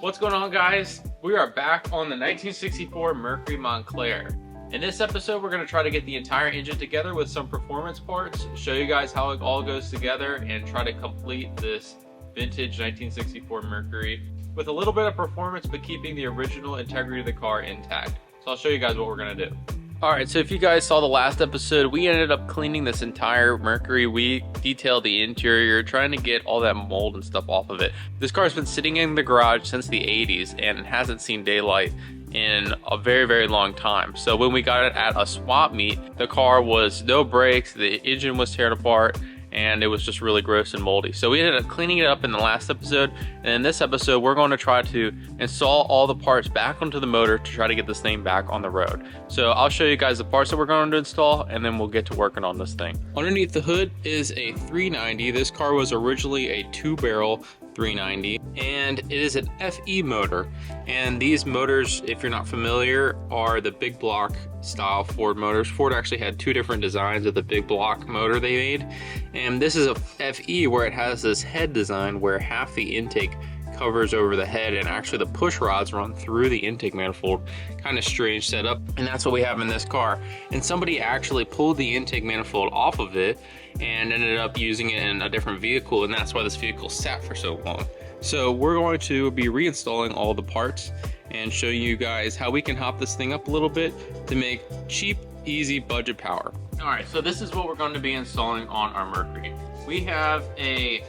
What's going on, guys? We are back on the 1964 Mercury Montclair. In this episode, we're going to try to get the entire engine together with some performance parts, show you guys how it all goes together, and try to complete this vintage 1964 Mercury with a little bit of performance, but keeping the original integrity of the car intact. So I'll show you guys what we're going to do. Alright, so if you guys saw the last episode, we ended up cleaning this entire Mercury. We detailed the interior, trying to get all that mold and stuff off of it. This car's been sitting in the garage since the 80s and it hasn't seen daylight in a very, very long time. So when we got it at a swap meet, the car was no brakes, the engine was tearing apart, and it was just really gross and moldy. So we ended up cleaning it up in the last episode, and in this episode we're going to try to install all the parts back onto the motor to try to get this thing back on the road. So I'll show you guys the parts that we're going to install, and then we'll get to working on this thing. Underneath the hood is a 390. This car was originally a 2-barrel 390, and it is an FE motor. And these motors, if you're not familiar, are the big block style Ford motors. Ford actually had two different designs of the big block motor they made, and this is a FE where it has this head design where half the intake covers over the head, and actually the push rods run through the intake manifold. Kind of strange setup, and that's what we have in this car. And somebody actually pulled the intake manifold off of it and ended up using it in a different vehicle, and that's why this vehicle sat for so long. So we're going to be reinstalling all the parts and show you guys how we can hop this thing up a little bit to make cheap, easy budget power. Alright, so this is what we're going to be installing on our Mercury. We have a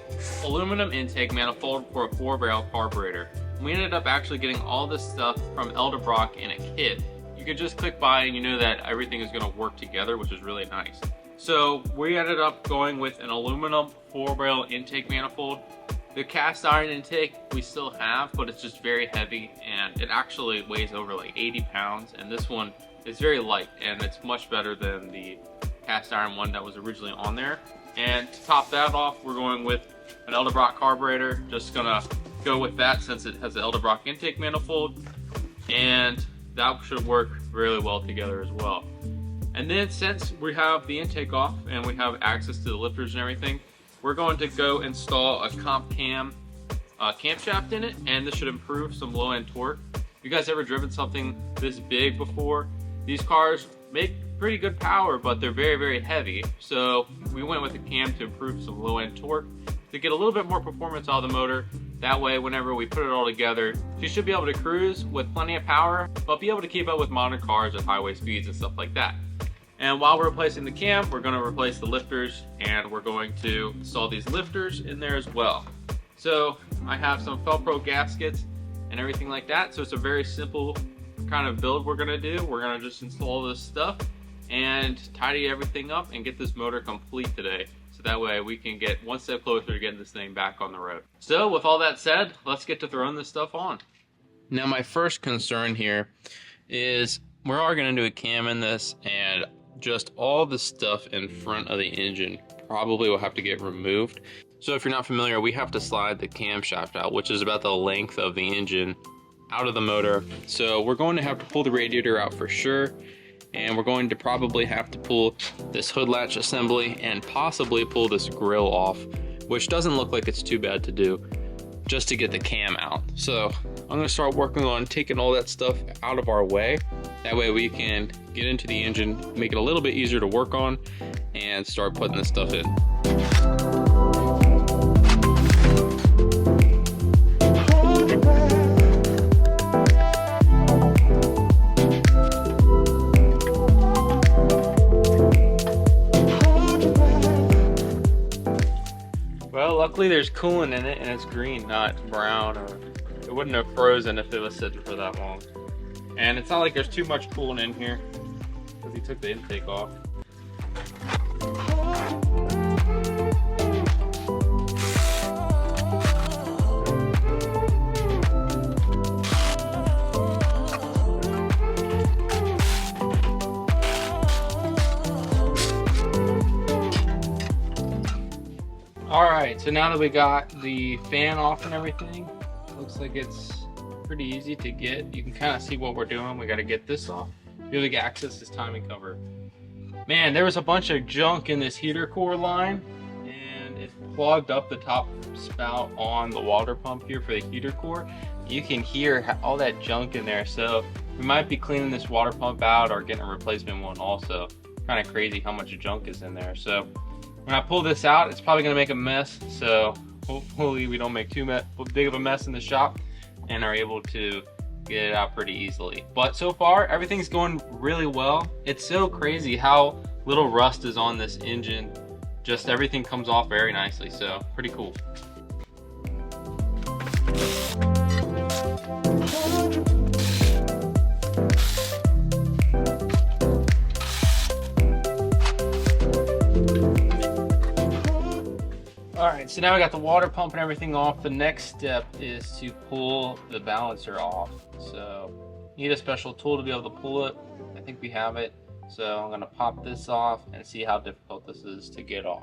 aluminum intake manifold for a 4-barrel carburetor. We ended up actually getting all this stuff from Eldebrock in a kit. You could just click buy and you know that everything is going to work together, which is really nice. So we ended up going with an aluminum 4-barrel intake manifold. The cast iron intake we still have, but it's just very heavy, and it actually weighs over like 80 pounds, and this one is very light, and it's much better than the cast iron one that was originally on there. And to top that off, we're going with an Eldebrock carburetor. Just gonna go with that since it has the Eldebrock intake manifold, and that should work really well together as well. And then since we have the intake off and we have access to the lifters and everything, we're going to go install a comp cam camshaft in it, and this should improve some low-end torque. You guys ever driven something this big before? These cars make pretty good power, but they're very, very heavy. So we went with the cam to improve some low-end torque to get a little bit more performance out of the motor. That way, whenever we put it all together, you should be able to cruise with plenty of power, but be able to keep up with modern cars at highway speeds and stuff like that. And while we're replacing the cam, we're going to replace the lifters, and we're going to install these lifters in there as well. So I have some Felpro gaskets and everything like that. So it's a very simple kind of build we're going to do. We're going to just install this stuff and tidy everything up and get this motor complete today. So that way we can get one step closer to getting this thing back on the road. So with all that said, let's get to throwing this stuff on. Now my first concern here is we are going to do a cam in this, and just all the stuff in front of the engine probably will have to get removed. So if you're not familiar, we have to slide the camshaft out, which is about the length of the engine, out of the motor. So we're going to have to pull the radiator out for sure, and we're going to probably have to pull this hood latch assembly and possibly pull this grill off, which doesn't look like it's too bad to do, just to get the cam out. So I'm going to start working on taking all that stuff out of our way. That way we can get into the engine, make it a little bit easier to work on, and start putting this stuff in. Well, luckily there's coolant in it, and it's green, not brown, or it wouldn't have frozen if it was sitting for that long. And it's not like there's too much coolant in here because he took the intake off. Alright, so now that we got the fan off and everything, looks like it's pretty easy to get. You can kind of see what we're doing. We got to get this off. Be able to access this timing cover. Man, there was a bunch of junk in this heater core line, and it clogged up the top spout on the water pump here for the heater core. you can hear all that junk in there. So we might be cleaning this water pump out or getting a replacement one also. Kind of crazy how much junk is in there. So when I pull this out, it's probably gonna make a mess. So hopefully we don't make too big of a mess in the shop and are able to get it out pretty easily. But so far, everything's going really well. It's so crazy how little rust is on this engine. Just everything comes off very nicely, so pretty cool. Alright, so now we got the water pump and everything off. The next step is to pull the balancer off. So you need a special tool to be able to pull it. I think we have it. So I'm going to pop this off and see how difficult this is to get off.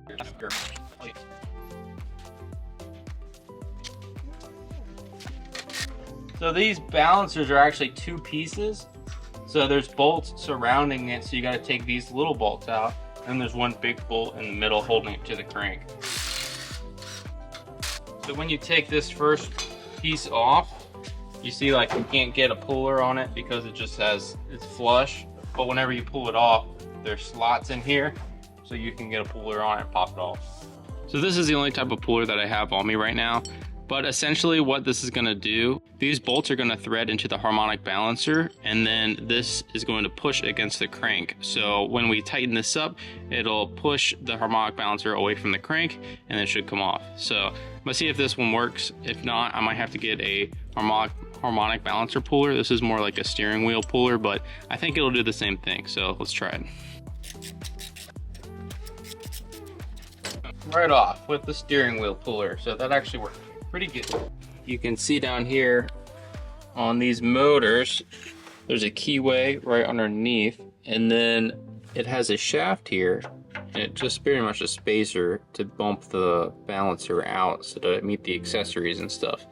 So these balancers are actually two pieces. So there's bolts surrounding it, so you got to take these little bolts out, and there's one big bolt in the middle holding it to the crank. So when you take this first piece off, you see like you can't get a puller on it because it just has, it's flush. But whenever you pull it off, there's slots in here, so you can get a puller on it and pop it off. So this is the only type of puller that I have on me right now. But essentially what this is gonna do, these bolts are gonna thread into the harmonic balancer, and then this is going to push against the crank. So when we tighten this up, it'll push the harmonic balancer away from the crank, and it should come off. So let's see if this one works. If not, I might have to get a harmonic balancer puller. This is more like a steering wheel puller, but I think it'll do the same thing. So let's try it. Right off with the steering wheel puller. So that actually worked pretty good. You can see down here on these motors, there's a keyway right underneath, and then it has a shaft here, and it just very much a spacer to bump the balancer out so to meet the accessories and stuff.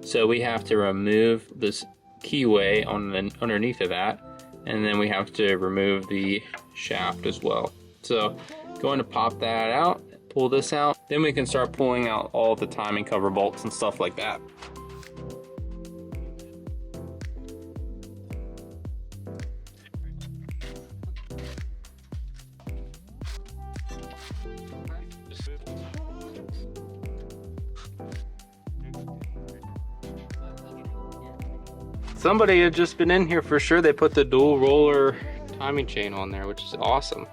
So we have to remove this keyway underneath of that, and then we have to remove the shaft as well. So going to pop that out, pull this out, then we can start pulling out all the timing cover bolts and stuff like that. Somebody had just been in here for sure. They put the dual roller timing chain on there, which is awesome.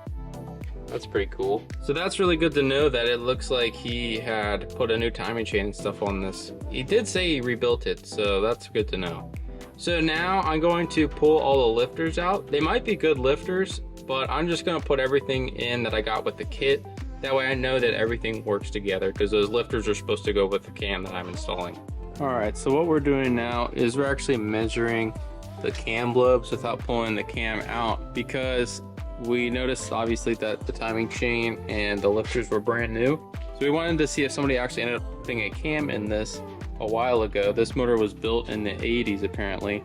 That's pretty cool. So that's really good to know that it looks like he had put a new timing chain and stuff on this. He did say he rebuilt it, so that's good to know. So now I'm going to pull all the lifters out. They might be good lifters, but I'm just gonna put everything in that I got with the kit. That way I know that everything works together, because those lifters are supposed to go with the cam that I'm installing. All right, so what we're doing now is we're actually measuring the cam lobes without pulling the cam out, because we noticed obviously that the timing chain and the lifters were brand new. So we wanted to see if somebody actually ended up putting a cam in this a while ago. This motor was built in the 80s apparently.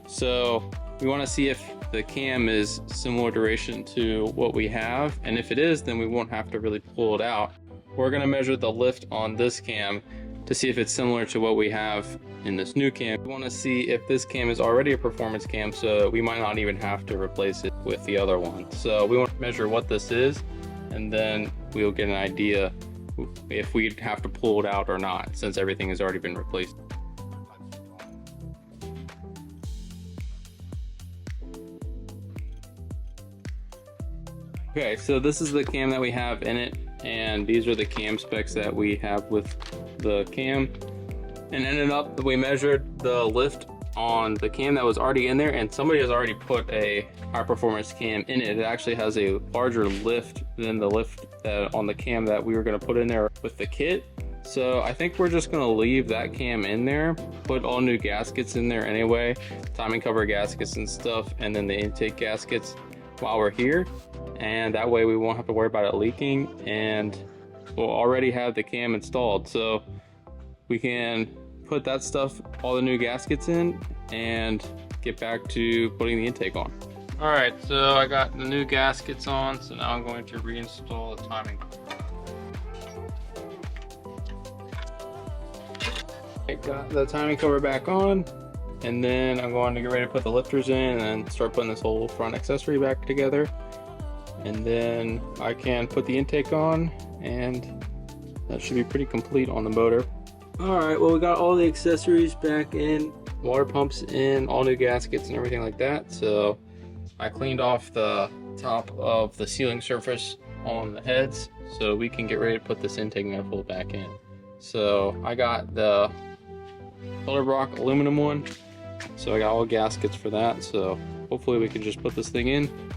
So we want to see if the cam is similar duration to what we have. And if it is, then we won't have to really pull it out. We're going to measure the lift on this cam to see if it's similar to what we have in this new cam. We want to see if this cam is already a performance cam, so we might not even have to replace it with the other one. So we want to measure what this is, and then we'll get an idea if we'd have to pull it out or not, since everything has already been replaced. Okay, so this is the cam that we have in it, and these are the cam specs that we have with the cam. And ended up, we measured the lift on the cam that was already in there, and somebody has already put a high performance cam in it. It actually has a larger lift than the lift on the cam that we were going to put in there with the kit. So I think we're just going to leave that cam in there, put all new gaskets in there anyway, timing cover gaskets and stuff, and then the intake gaskets while we're here. And that way we won't have to worry about it leaking, and we'll already have the cam installed. So we can put that stuff, all the new gaskets in, and get back to putting the intake on. All right, so I got the new gaskets on, so now I'm going to reinstall the timing. I got the timing cover back on, and then I'm going to get ready to put the lifters in and start putting this whole front accessory back together. And then I can put the intake on, and that should be pretty complete on the motor. Alright, well, we got all the accessories back in, water pumps in, all new gaskets and everything like that. So I cleaned off the top of the sealing surface on the heads so we can get ready to put this intake manifold back in. So I got the Elderbrock aluminum one, so I got all gaskets for that. So hopefully we can just put this thing in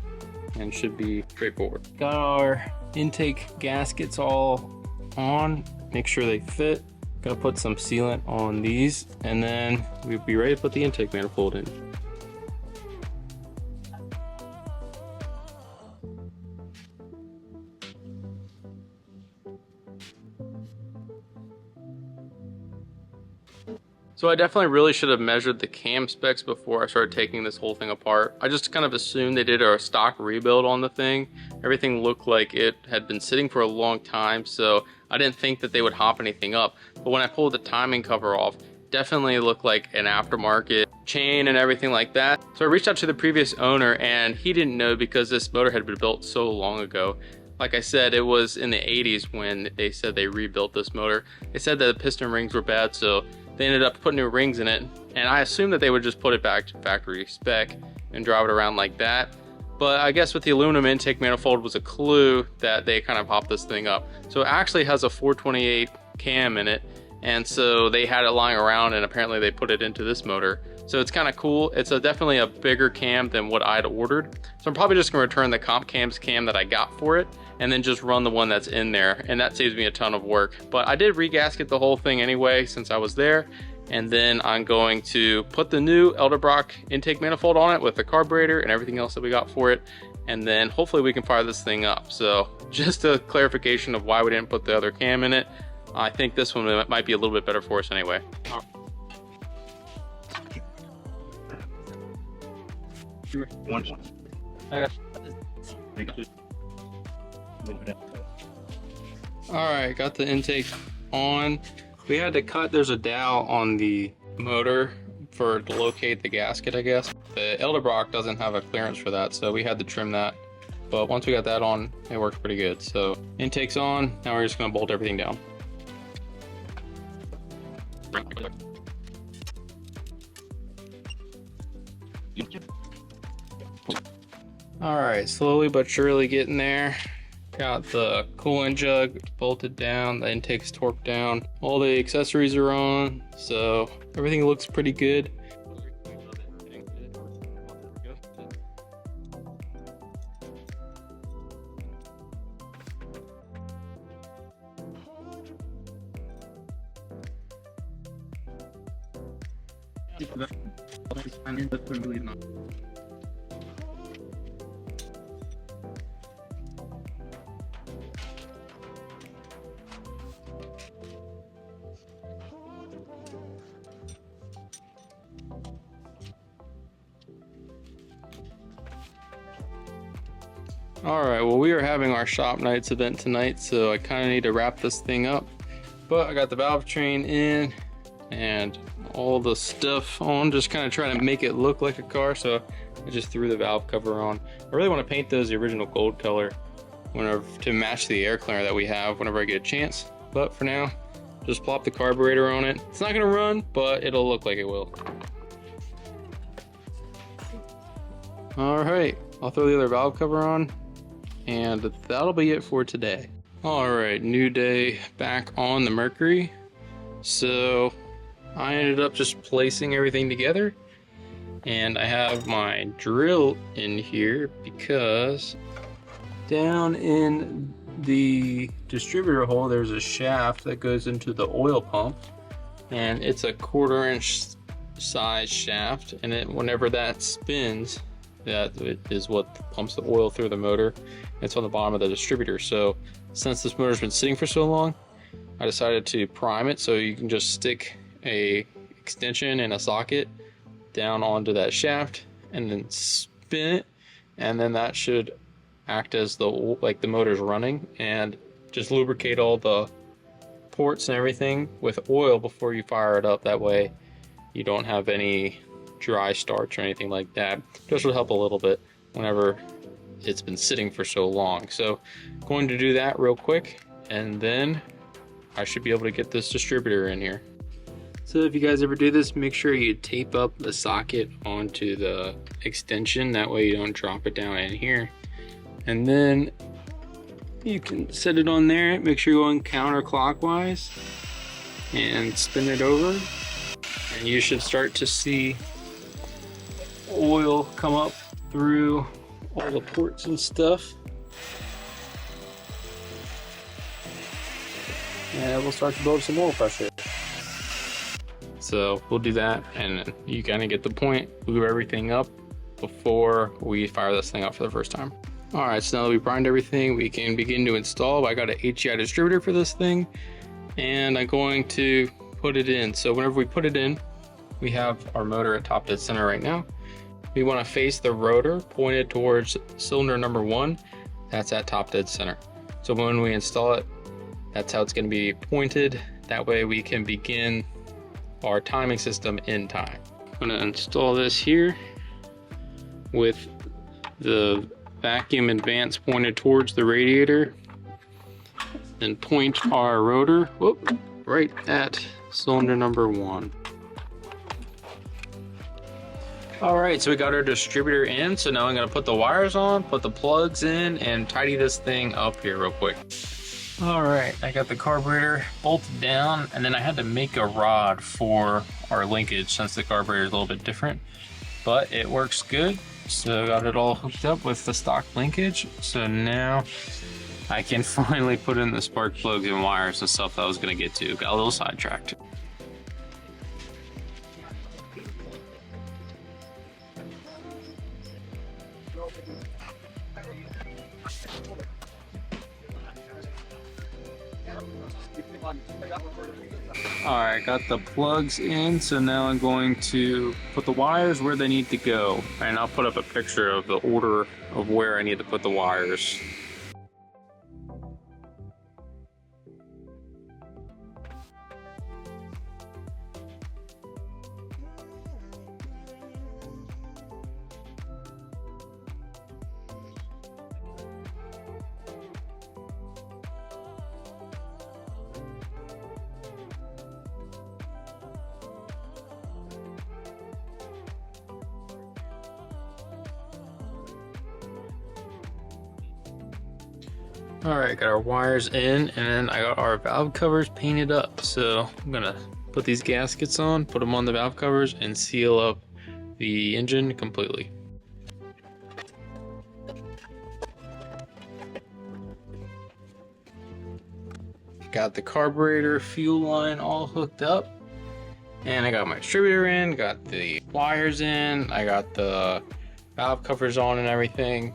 and should be straightforward. Got our intake gaskets all on, make sure they fit. Gonna put some sealant on these, and then we'll be ready to put the intake manifold in. So I definitely really should have measured the cam specs before I started taking this whole thing apart. I just kind of assumed they did a stock rebuild on the thing. Everything looked like it had been sitting for a long time, so I didn't think that they would hop anything up. But when I pulled the timing cover off, definitely looked like an aftermarket chain and everything like that. So I reached out to the previous owner, and he didn't know because this motor had been built so long ago. Like I said, it was in the 80s when they said they rebuilt this motor. They said that the piston rings were bad, so they ended up putting new rings in it, and I assumed that they would just put it back to factory spec and drive it around like that. But I guess with the aluminum intake manifold was a clue that they kind of hopped this thing up. So it actually has a 428 cam in it, and so they had it lying around, and apparently they put it into this motor. So it's kind of cool. It's definitely a bigger cam than what I'd ordered. So I'm probably just gonna return the comp cams cam that I got for it, and then just run the one that's in there, and that saves me a ton of work. But I did regasket the whole thing anyway since I was there, and then I'm going to put the new Elderbrock intake manifold on it with the carburetor and everything else that we got for it, and then hopefully we can fire this thing up. So just a clarification of why we didn't put the other cam in it. I think this one might be a little bit better for us anyway. Alright, got the intake on. We had to cut, there's a dowel on the motor to locate the gasket, I guess. The Elderbrock doesn't have a clearance for that, so we had to trim that. But once we got that on, it works pretty good. So intake's on, now we're just gonna bolt everything down. Alright, slowly but surely getting there. Got the coolant jug bolted down, the intake's torqued down, all the accessories are on, so everything looks pretty good. Alright, well, we are having our shop nights event tonight, so I kind of need to wrap this thing up. But I got the valve train in and all the stuff on, just kind of trying to make it look like a car, so I just threw the valve cover on. I really want to paint those the original gold color to match the air cleaner that we have whenever I get a chance. But for now, just plop the carburetor on it. It's not going to run, but it'll look like it will. Alright, I'll throw the other valve cover on, and that'll be it for today. Alright, new day back on the Mercury. So I ended up just placing everything together, and I have my drill in here because down in the distributor hole there's a shaft that goes into the oil pump, and it's a 1/4 inch size shaft, and whenever that spins, that is what pumps the oil through the motor. It's on the bottom of the distributor. So since this motor's been sitting for so long, I decided to prime it so you can just stick a extension and a socket down onto that shaft and then spin it, and then that should act as the motor's running and just lubricate all the ports and everything with oil before you fire it up. That way you don't have any dry starch or anything like that. Just will help a little bit whenever it's been sitting for so long. So going to do that real quick, and then I should be able to get this distributor in here. So if you guys ever do this, make sure you tape up the socket onto the extension. That way you don't drop it down in here. And then you can set it on there. Make sure you're going counterclockwise and spin it over. And you should start to see oil come up through all the ports and stuff. And we'll start to build some oil pressure. So we'll do that, and you kind of get the point. Glue everything up before we fire this thing up for the first time. All right, so now that we primed everything, we can begin to install. I got an HEI distributor for this thing, and I'm going to put it in. So whenever we put it in, we have our motor at top dead center right now. We want to face the rotor pointed towards cylinder number 1. That's at top dead center. So when we install it, that's how it's going to be pointed. That way we can begin our timing system in time. I'm going to install this here with the vacuum advance pointed towards the radiator, and point our rotor right at cylinder number 1. All right, so we got our distributor in. So now I'm going to put the wires on, put the plugs in, and tidy this thing up here real quick. All right, I got the carburetor bolted down, and then I had to make a rod for our linkage since the carburetor is a little bit different, but it works good. So I got it all hooked up with the stock linkage. So now I can finally put in the spark plugs and wires and stuff that I was gonna get to. Got a little sidetracked. Alright, got the plugs in, so now I'm going to put the wires where they need to go. And I'll put up a picture of the order of where I need to put the wires. All right, got our wires in, and then I got our valve covers painted up. So I'm gonna put these gaskets on, put them on the valve covers, and seal up the engine completely. Got the carburetor fuel line all hooked up, and I got my distributor in, got the wires in, I got the valve covers on and everything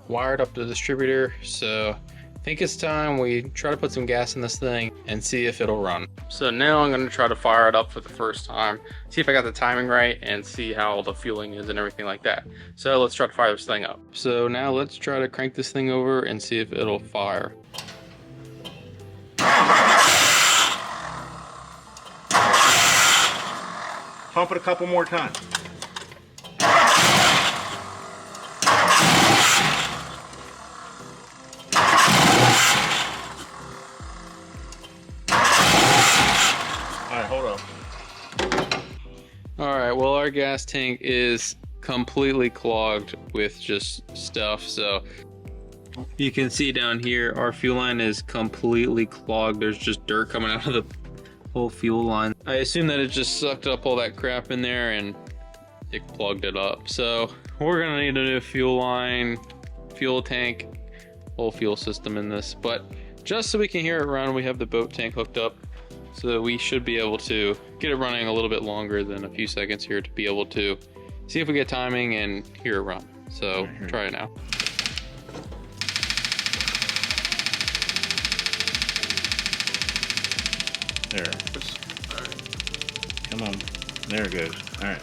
wired up to the distributor. So I think it's time we try to put some gas in this thing and see if it'll run. So now I'm going to try to fire it up for the first time, see if I got the timing right, and see how the fueling is and everything like that. So let's try to fire this thing up. So now let's try to crank this thing over and see if it'll fire. Pump it a couple more times. Alright, well, our gas tank is completely clogged with just stuff. So you can see down here our fuel line is completely clogged. There's just dirt coming out of the whole fuel line. I assume that it just sucked up all that crap in there and it plugged it up. So we're gonna need a new fuel line, fuel tank, whole fuel system in this. But just so we can hear it run, we have the boat tank hooked up. So we should be able to get it running a little bit longer than a few seconds here to be able to see if we get timing and hear it run. So try it now. There. All right. Come on. There it goes. All right.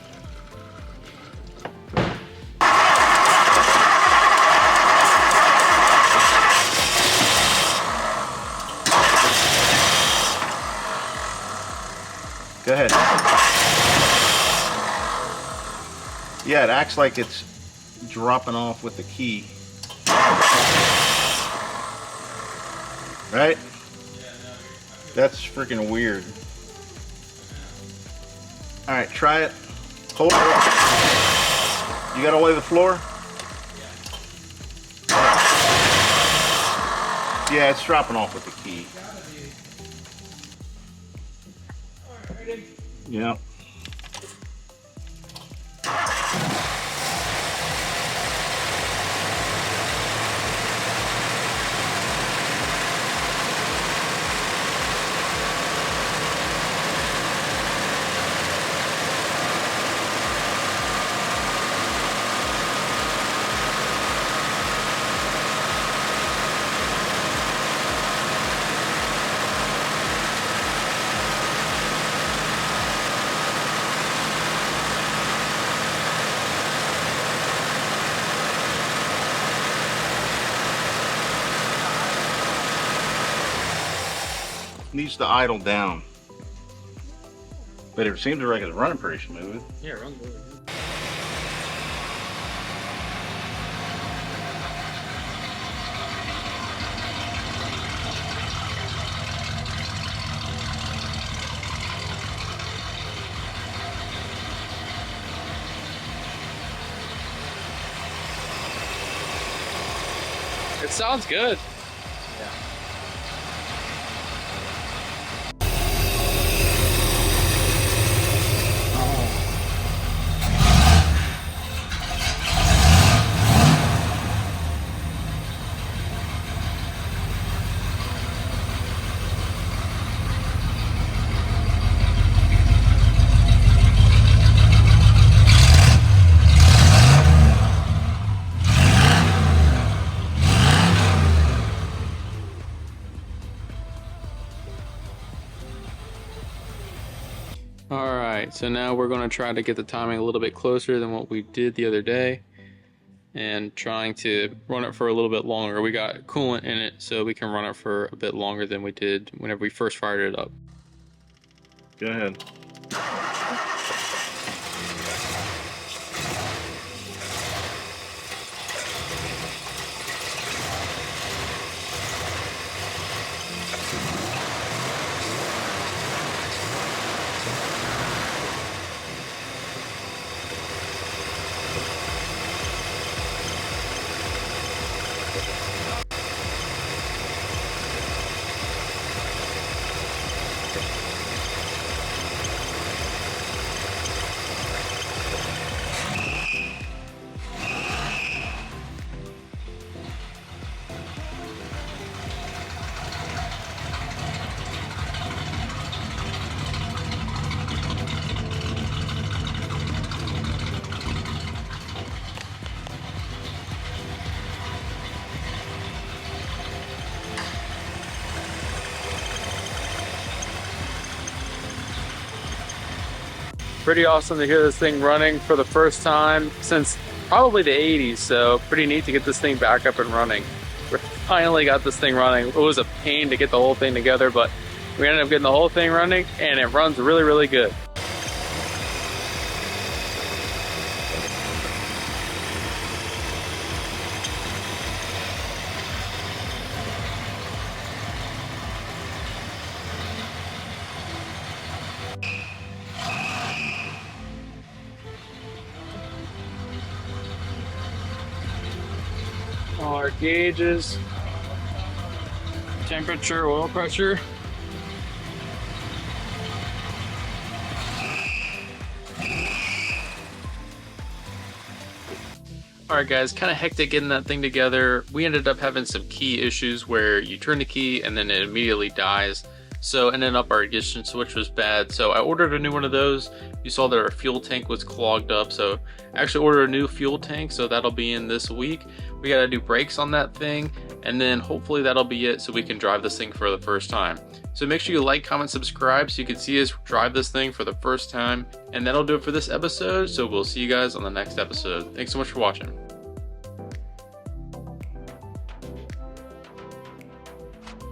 Go ahead. Yeah, it acts like it's dropping off with the key. Right? That's freaking weird. Alright, try it. Hold it. You gotta lay the floor? Yeah, it's dropping off with the key. Yeah. Needs to idle down. But it seems like it's running pretty smooth. Yeah, run good. It sounds good. Alright, so now we're going to try to get the timing a little bit closer than what we did the other day and trying to run it for a little bit longer. We got coolant in it, so we can run it for a bit longer than we did whenever we first fired it up. Go ahead. Pretty awesome to hear this thing running for the first time since probably the 80s, so pretty neat to get this thing back up and running. We finally got this thing running. It was a pain to get the whole thing together, but we ended up getting the whole thing running and it runs really, really good. All our gauges, temperature, oil pressure. Alright guys, kind of hectic getting that thing together. We ended up having some key issues where you turn the key and then it immediately dies. So ended up our ignition switch was bad. So I ordered a new one of those. You saw that our fuel tank was clogged up. So I actually ordered a new fuel tank. So that'll be in this week. We got to do brakes on that thing. And then hopefully that'll be it so we can drive this thing for the first time. So make sure you like, comment, subscribe so you can see us drive this thing for the first time. And that'll do it for this episode. So we'll see you guys on the next episode. Thanks so much for watching.